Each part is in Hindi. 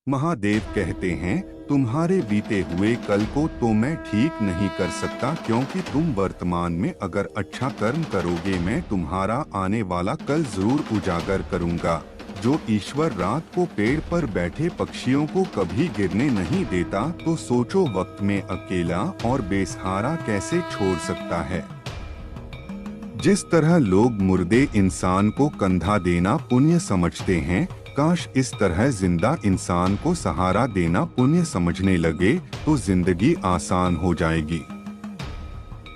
महादेव कहते हैं, तुम्हारे बीते हुए कल को तो मैं ठीक नहीं कर सकता, क्योंकि तुम वर्तमान में अगर अच्छा कर्म करोगे मैं तुम्हारा आने वाला कल जरूर उजागर करूंगा। जो ईश्वर रात को पेड़ पर बैठे पक्षियों को कभी गिरने नहीं देता, तो सोचो वक्त में अकेला और बेसहारा कैसे छोड़ सकता है। जिस तरह लोग मुर्दे इंसान को कंधा देना पुण्य समझते हैं, काश इस तरह जिंदा इंसान को सहारा देना पुण्य समझने लगे तो जिंदगी आसान हो जाएगी।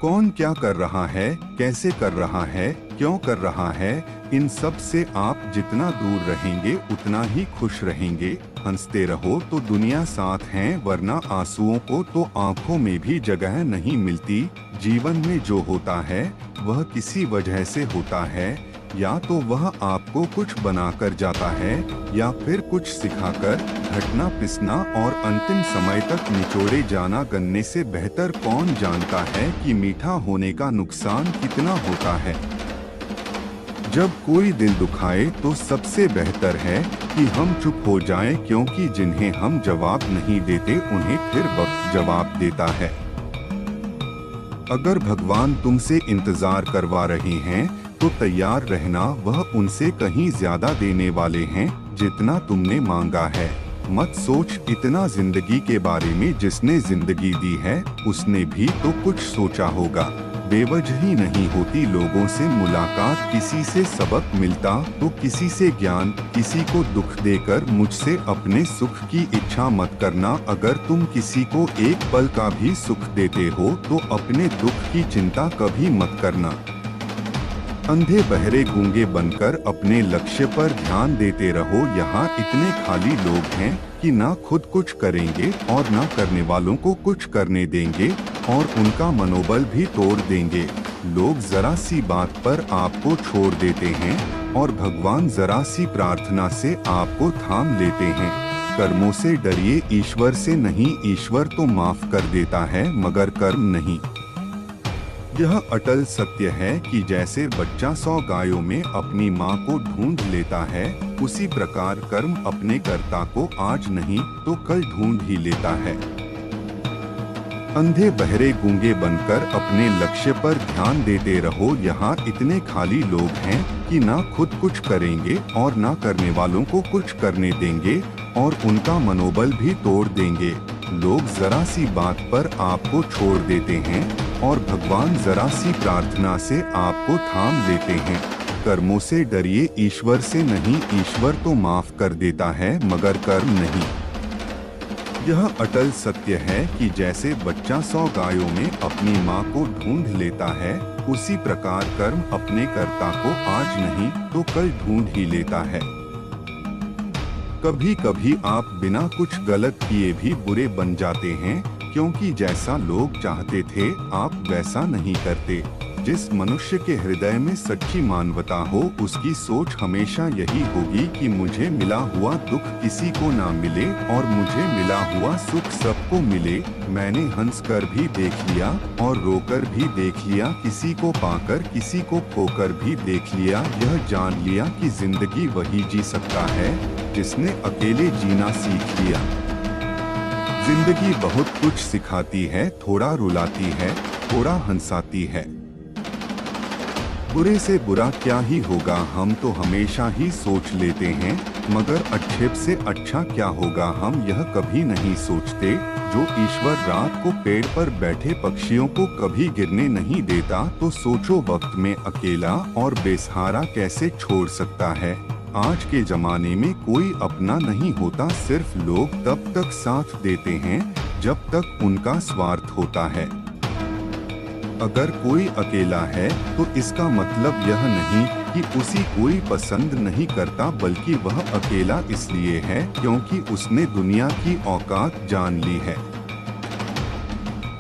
कौन क्या कर रहा है, कैसे कर रहा है, क्यों कर रहा है, इन सब से आप जितना दूर रहेंगे उतना ही खुश रहेंगे। हंसते रहो तो दुनिया साथ है, वरना आंसुओं को तो आंखों में भी जगह नहीं मिलती। जीवन में जो होता है वह किसी वजह से होता है, या तो वह आपको कुछ बनाकर जाता है या फिर कुछ सिखाकर। घटना पिसना और अंतिम समय तक निचोड़े जाना गन्ने से बेहतर कौन जानता है कि मीठा होने का नुकसान कितना होता है। जब कोई दिल दुखाए तो सबसे बेहतर है कि हम चुप हो जाएं, क्योंकि जिन्हें हम जवाब नहीं देते उन्हें फिर वक्त जवाब देता है। अगर भगवान तुमसे इंतजार करवा रहे हैं तो तैयार रहना, वह उनसे कहीं ज्यादा देने वाले हैं जितना तुमने मांगा है। मत सोच इतना जिंदगी के बारे में, जिसने जिंदगी दी है उसने भी तो कुछ सोचा होगा। बेवजह नहीं होती लोगों से मुलाकात, किसी से सबक मिलता तो किसी से ज्ञान। किसी को दुख देकर मुझसे अपने सुख की इच्छा मत करना। अगर तुम किसी को एक पल का भी सुख देते हो तो अपने दुख की चिंता कभी मत करना। अंधे बहरे गूंगे बनकर अपने लक्ष्य पर ध्यान देते रहो। यहाँ इतने खाली लोग हैं कि ना खुद कुछ करेंगे और ना करने वालों को कुछ करने देंगे, और उनका मनोबल भी तोड़ देंगे। लोग जरा सी बात पर आपको छोड़ देते हैं और भगवान जरा सी प्रार्थना से आपको थाम लेते हैं। कर्मों से डरिए, ईश्वर से नहीं। ईश्वर तो माफ कर देता है मगर कर्म नहीं। यह अटल सत्य है कि जैसे बच्चा 100 गायों में अपनी माँ को ढूंढ लेता है, उसी प्रकार कर्म अपने कर्ता को आज नहीं तो कल ढूंढ ही लेता है। अंधे बहरे गूंगे बनकर अपने लक्ष्य पर ध्यान देते रहो। यहाँ इतने खाली लोग हैं कि ना खुद कुछ करेंगे और ना करने वालों को कुछ करने देंगे, और उनका मनोबल भी तोड़ देंगे। लोग जरा सी बात पर आपको छोड़ देते हैं और भगवान जरा सी प्रार्थना से आपको थाम लेते हैं। कर्मों से डरिए, ईश्वर से नहीं। ईश्वर तो माफ कर देता है मगर कर्म नहीं। यह अटल सत्य है कि जैसे बच्चा 100 गायों में अपनी माँ को ढूंढ लेता है, उसी प्रकार कर्म अपने कर्ता को आज नहीं तो कल ढूंढ ही लेता है। कभी कभी आप बिना कुछ गलत किए भी बुरे बन जाते हैं, क्योंकि जैसा लोग चाहते थे आप वैसा नहीं करते। जिस मनुष्य के हृदय में सच्ची मानवता हो, उसकी सोच हमेशा यही होगी कि मुझे मिला हुआ दुख किसी को ना मिले और मुझे मिला हुआ सुख सबको मिले। मैंने हंसकर भी देख लिया और रोकर भी देख लिया, किसी को पाकर किसी को खोकर भी देख लिया। यह जान लिया कि जिंदगी वही जी सकता है जिसने अकेले जीना सीख लिया। जिंदगी बहुत कुछ सिखाती है, थोड़ा रुलाती है, थोड़ा हंसाती है। बुरे से बुरा क्या ही होगा हम तो हमेशा ही सोच लेते हैं, मगर अच्छे से अच्छा क्या होगा हम यह कभी नहीं सोचते। जो ईश्वर रात को पेड़ पर बैठे पक्षियों को कभी गिरने नहीं देता, तो सोचो वक्त में अकेला और बेसहारा कैसे छोड़ सकता है। आज के जमाने में कोई अपना नहीं होता, सिर्फ लोग तब तक साथ देते हैं जब तक उनका स्वार्थ होता है। अगर कोई अकेला है तो इसका मतलब यह नहीं कि उसी कोई पसंद नहीं करता, बल्कि वह अकेला इसलिए है क्योंकि उसने दुनिया की औकात जान ली है।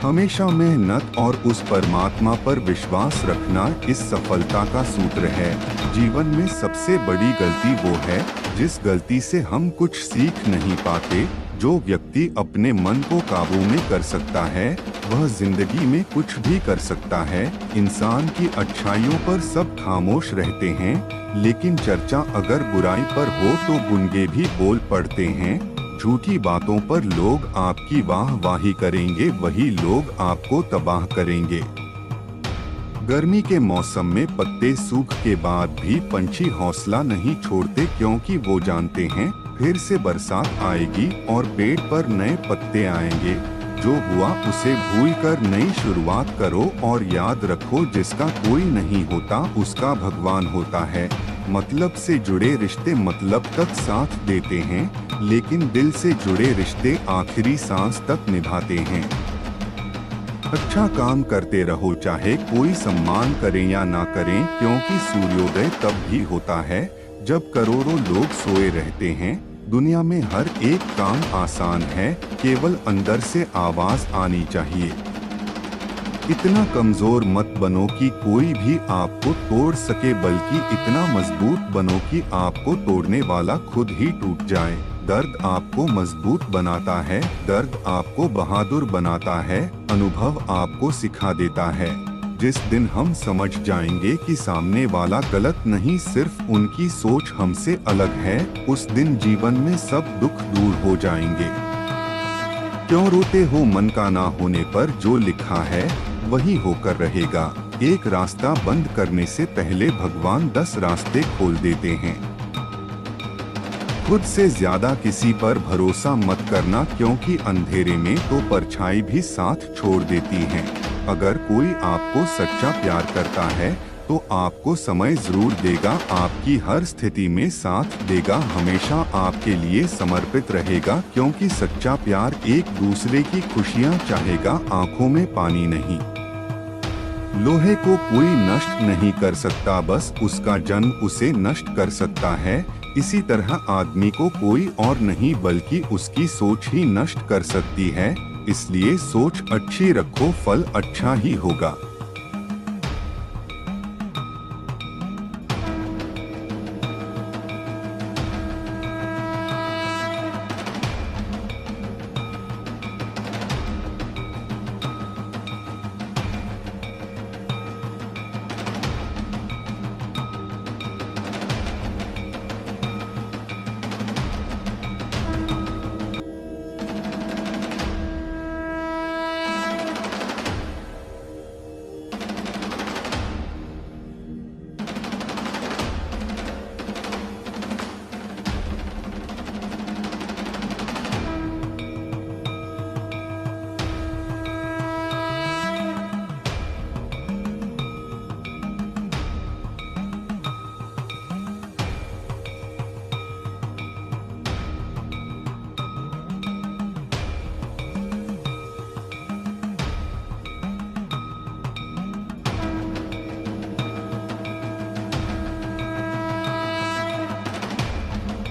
हमेशा मेहनत और उस परमात्मा पर विश्वास रखना इस सफलता का सूत्र है। जीवन में सबसे बड़ी गलती वो है जिस गलती से हम कुछ सीख नहीं पाते। जो व्यक्ति अपने मन को काबू में कर सकता है वह जिंदगी में कुछ भी कर सकता है। इंसान की अच्छाइयों पर सब खामोश रहते हैं, लेकिन चर्चा अगर बुराई पर हो तो गुनगे भी बोल पड़ते हैं। झूठी बातों पर लोग आपकी वाहवाही करेंगे, वही लोग आपको तबाह करेंगे। गर्मी के मौसम में पत्ते सूख के बाद भी पंछी हौसला नहीं छोड़ते, क्योंकि वो जानते हैं फिर से बरसात आएगी और पेड़ पर नए पत्ते आएंगे। जो हुआ उसे भूलकर नई शुरुआत करो और याद रखो, जिसका कोई नहीं होता उसका भगवान होता है। मतलब से जुड़े रिश्ते मतलब तक साथ देते हैं, लेकिन दिल से जुड़े रिश्ते आखिरी सांस तक निभाते हैं। अच्छा काम करते रहो, चाहे कोई सम्मान करें या ना करें, क्योंकि सूर्योदय तब भी होता है जब करोड़ों लोग सोए रहते हैं। दुनिया में हर एक काम आसान है, केवल अंदर से आवाज आनी चाहिए। इतना कमजोर मत बनो कि कोई भी आपको तोड़ सके, बल्कि इतना मजबूत बनो कि आपको तोड़ने वाला खुद ही टूट जाए। दर्द आपको मजबूत बनाता है, दर्द आपको बहादुर बनाता है, अनुभव आपको सिखा देता है। जिस दिन हम समझ जाएंगे कि सामने वाला गलत नहीं, सिर्फ उनकी सोच हमसे अलग है, उस दिन जीवन में सब दुख दूर हो जाएंगे। क्यों रोते हो मन का ना होने पर, जो लिखा है वही होकर रहेगा। एक रास्ता बंद करने से पहले भगवान 10 रास्ते खोल देते हैं। खुद से ज्यादा किसी पर भरोसा मत करना, क्योंकि अंधेरे में तो परछाई भी साथ छोड़ देती है। अगर कोई आपको सच्चा प्यार करता है तो आपको समय जरूर देगा, आपकी हर स्थिति में साथ देगा, हमेशा आपके लिए समर्पित रहेगा, क्योंकि सच्चा प्यार एक दूसरे की खुशियां चाहेगा, आंखों में पानी नहीं। लोहे को कोई नष्ट नहीं कर सकता, बस उसका जन्म उसे नष्ट कर सकता है। इसी तरह आदमी को कोई और नहीं बल्कि उसकी सोच ही नष्ट कर सकती है। इसलिए सोच अच्छी रखो, फल अच्छा ही होगा।